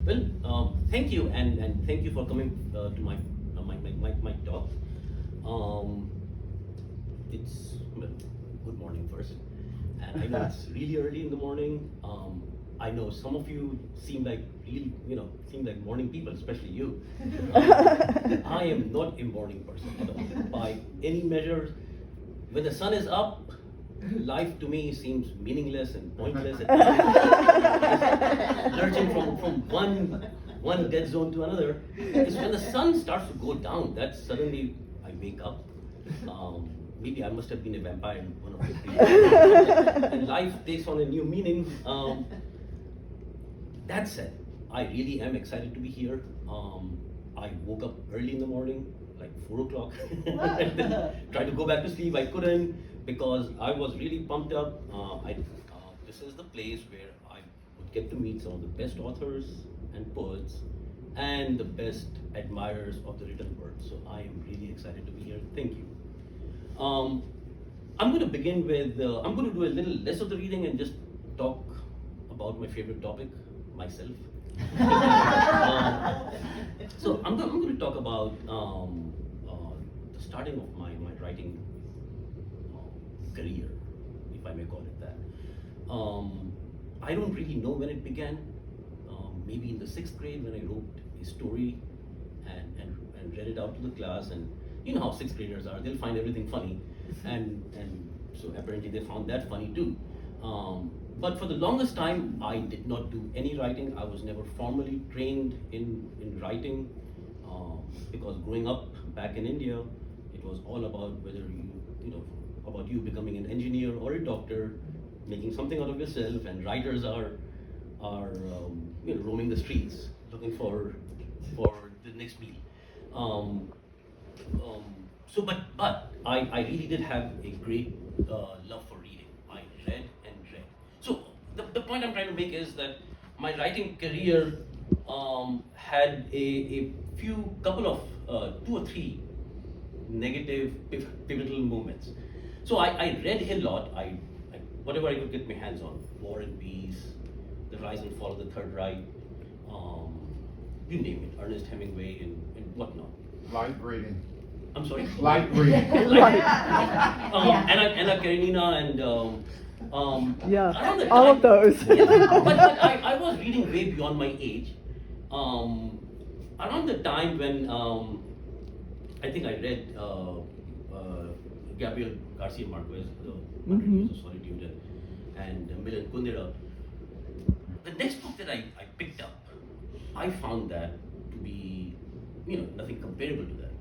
Well, thank you, and thank you for coming to my talk. Um, well, good morning first, and I know it's really early in the morning. I know some of you seem like seem like morning people, especially you. I am not a morning person at all, by any measure. When the sun is up, life to me seems meaningless and pointless. Lurching from one dead zone to another. It's when the sun starts to go down that suddenly I wake up. Maybe I must have been a vampire in one of my dreams. And life takes on a new meaning. That said, I really am excited to be here. I woke up early in the morning, like 4 o'clock. Tried to go back to sleep, I couldn't because I was really pumped up. This is the place where I would get to meet some of the best authors and poets and the best admirers of the written word. So I am really excited to be here. Thank you. I'm going to begin with, I'm going to do a little less of the reading and just talk about my favorite topic, myself. So I'm going to talk about the starting of my writing career, if I may call it that. I don't really know when it began. Maybe in the 6th grade when I wrote a story and read it out to the class, and you know how 6th graders are, they'll find everything funny, and so apparently they found that funny too. But for the longest time, I did not do any writing. I was never formally trained in writing because growing up back in India, it was all about whether about you becoming an engineer or a doctor, making something out of yourself, and writers are roaming the streets looking for the next meal. But I really did have a great love for reading. I read and read. So the point I'm trying to make is that my writing career had a couple of 2 or 3 negative pivotal moments. So I read a lot. Whatever I could get my hands on, War and Peace, The Rise and Fall of the Third Reich, you name it, Ernest Hemingway and whatnot. Light reading. I'm sorry? Light reading. Anna Karenina and yeah, all of those. Yeah, but I was reading way beyond my age. Around the time when I think I read Gabriel Garcia Marquez, The 100 Years of Solitude, and Milan Kundera. The next book that I picked up, I found that to be nothing comparable to that.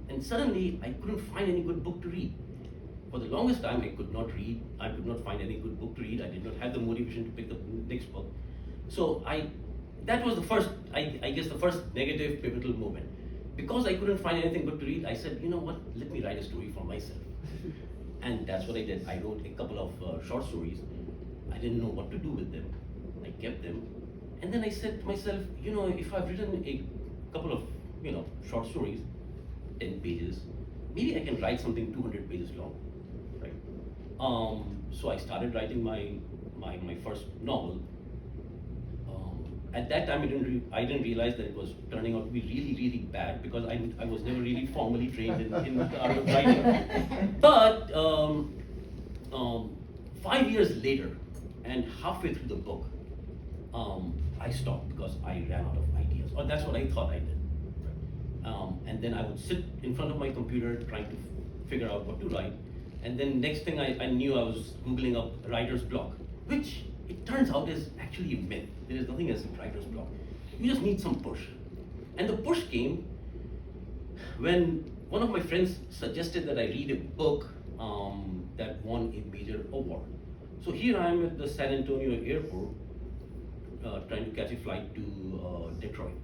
And suddenly I couldn't find any good book to read. For the longest time I could not read. I could not find any good book to read. I did not have the motivation to pick up the next book. So that was the first, I guess the first negative pivotal moment. Because I couldn't find anything good to read, I said, you know what, let me write a story for myself. And that's what I did. I wrote a couple of short stories. I didn't know what to do with them. I kept them. And then I said to myself, if I've written a couple of, short stories, 10 pages, maybe I can write something 200 pages long, right? So I started writing my first novel. At that time, I didn't realize that it was turning out to be really, really bad because I was never really formally trained in the art of writing. But 5 years later, and halfway through the book, I stopped because I ran out of ideas, or that's what I thought I did. And then I would sit in front of my computer trying to figure out what to write. And then next thing I knew, I was Googling up writer's block, which it turns out is actually a myth. There is nothing as writer's block. You just need some push. And the push came when one of my friends suggested that I read a book that won a major award. So here I am at the San Antonio airport trying to catch a flight to Detroit.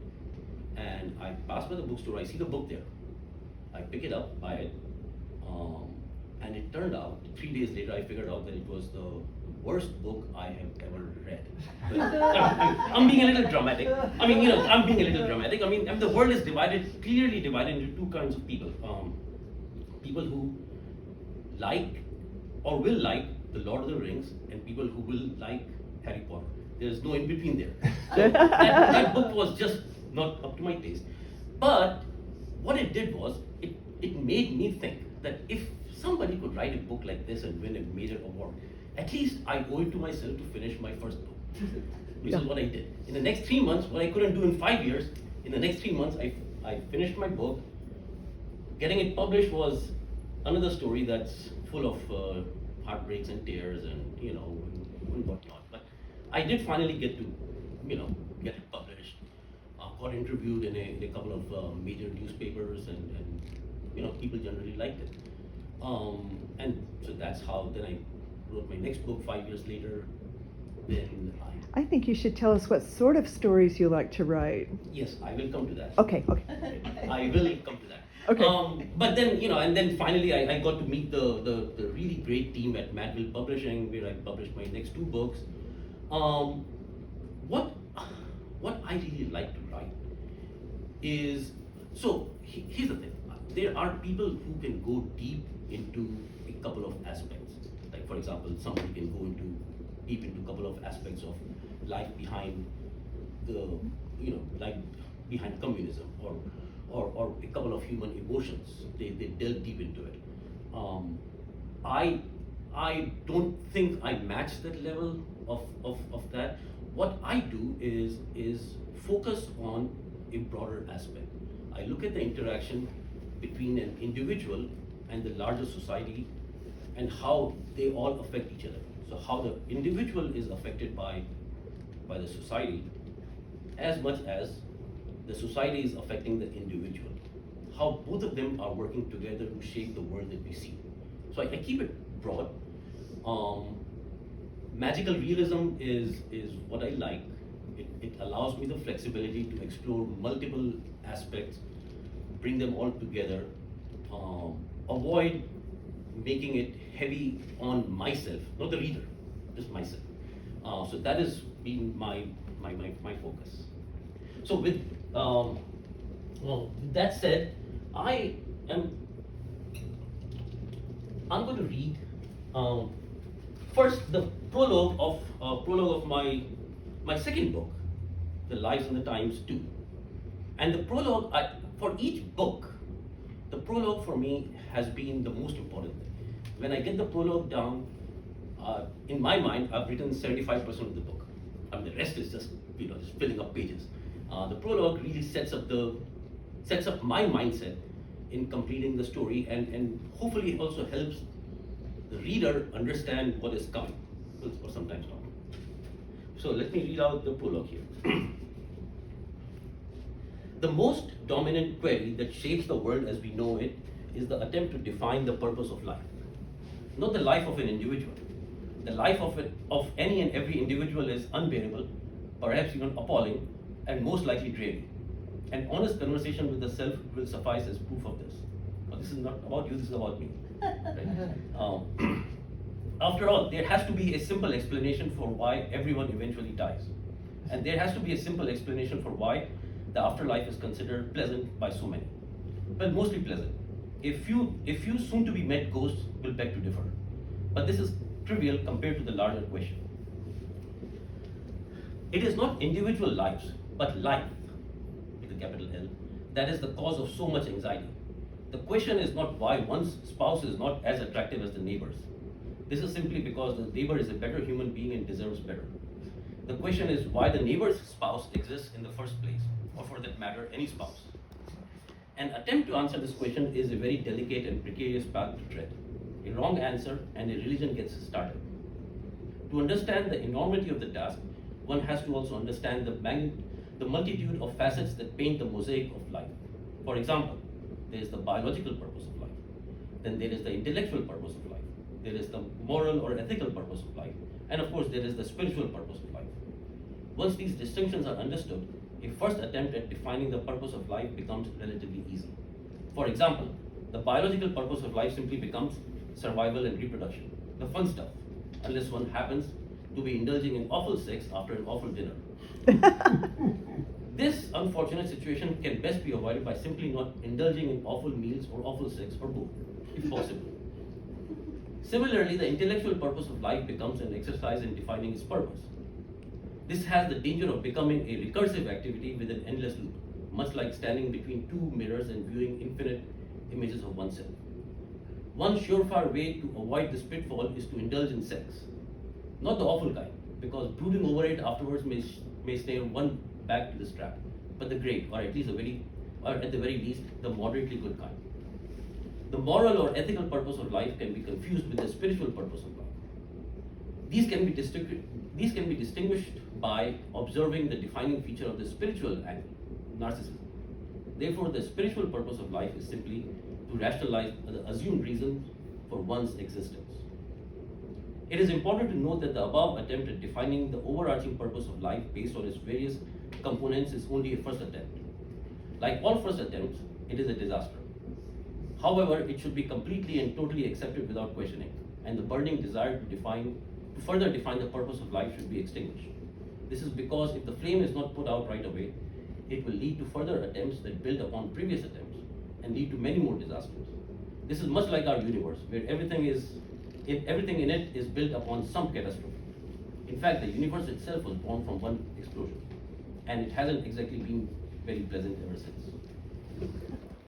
And I pass by the bookstore, I see the book there. I pick it up, buy it, and it turned out, 3 days later, I figured out that it was the worst book I have ever read. I'm being a little dramatic. I'm being a little dramatic. The world is clearly divided into 2 kinds of people. People who like or will like The Lord of the Rings and people who will like Harry Potter. There's no in between there. So that book was just not up to my taste. But what it did was, it made me think that if somebody could write a book like this and win a major award, at least I owe it to myself to finish my first book, which is what I did. In the next 3 months, what I couldn't do in 5 years, in the next 3 months, I finished my book. Getting it published was another story that's full of heartbreaks and tears and, and whatnot. But I did finally get to, get it published. Got interviewed in a couple of major newspapers, and people generally liked it. And so that's how then I wrote my next book 5 years later. Then I think you should tell us what sort of stories you like to write. Yes, I will come to that. Okay. I will come to that. Okay. But then, and then finally I got to meet the really great team at Madville Publishing, where I published my next 2 books. What I really like to write is, so here's the thing. There are people who can go deep into a couple of aspects. Like, for example, somebody can go deep into a couple of aspects of life behind life behind communism, or a couple of human emotions. They delve deep into it. I don't think I match that level of that. What I do is focus on a broader aspect. I look at the interaction between an individual and the larger society, and how they all affect each other. So how the individual is affected by the society, as much as the society is affecting the individual. How both of them are working together to shape the world that we see. So I keep it broad. Magical realism is what I like. It allows me the flexibility to explore multiple aspects, bring them all together, avoid making it heavy on myself, not the reader, just myself. So that has been my focus. So with that said, I'm going to read first the prologue of my second book, The Lives and the Times 2. And the prologue, for each book, the prologue for me has been the most important thing. When I get the prologue down, in my mind, I've written 75% of the book. The rest is just filling up pages. The prologue really sets up my mindset in completing the story, and hopefully it also helps the reader understand what is coming, or sometimes not. So let me read out the prologue here. The most dominant query that shapes the world as we know it is the attempt to define the purpose of life. Not the life of an individual. The life of any and every individual is unbearable, perhaps even appalling, and most likely draining. An honest conversation with the self will suffice as proof of this. But this is not about you, this is about me. Right? After all, there has to be a simple explanation for why everyone eventually dies. And there has to be a simple explanation for why the afterlife is considered pleasant by so many. Well, mostly pleasant. A few soon-to-be met ghosts will beg to differ. But this is trivial compared to the larger question. It is not individual lives, but life, with a capital L, that is the cause of so much anxiety. The question is not why one's spouse is not as attractive as the neighbor's. This is simply because the neighbor is a better human being and deserves better. The question is why the neighbor's spouse exists in the first place, or for that matter, any spouse. An attempt to answer this question is a very delicate and precarious path to tread. A wrong answer and a religion gets started. To understand the enormity of the task, one has to also understand the multitude of facets that paint the mosaic of life. For example, there is the biological purpose of life. Then there is the intellectual purpose of life. There is the moral or ethical purpose of life. And of course, there is the spiritual purpose of life. Once these distinctions are understood, a first attempt at defining the purpose of life becomes relatively easy. For example, the biological purpose of life simply becomes survival and reproduction, the fun stuff, unless one happens to be indulging in awful sex after an awful dinner. This unfortunate situation can best be avoided by simply not indulging in awful meals or awful sex, or both, if possible. Similarly, the intellectual purpose of life becomes an exercise in defining its purpose. This has the danger of becoming a recursive activity with an endless loop, much like standing between two mirrors and viewing infinite images of oneself. One surefire way to avoid this pitfall is to indulge in sex. Not the awful kind, because brooding over it afterwards may snare one back to the strap, but the great, or at the very least, the moderately good kind. The moral or ethical purpose of life can be confused with the spiritual purpose of life. These can be distinguished by observing the defining feature of the spiritual angle, narcissism. Therefore, the spiritual purpose of life is simply to rationalize the assumed reasons for one's existence. It is important to note that the above attempt at defining the overarching purpose of life based on its various components is only a first attempt. Like all first attempts, it is a disaster. However, it should be completely and totally accepted without questioning, and the burning desire to further define the purpose of life should be extinguished. This is because if the flame is not put out right away, it will lead to further attempts that build upon previous attempts and lead to many more disasters. This is much like our universe, where everything in it is built upon some catastrophe. In fact, the universe itself was born from one explosion, and it hasn't exactly been very pleasant ever since.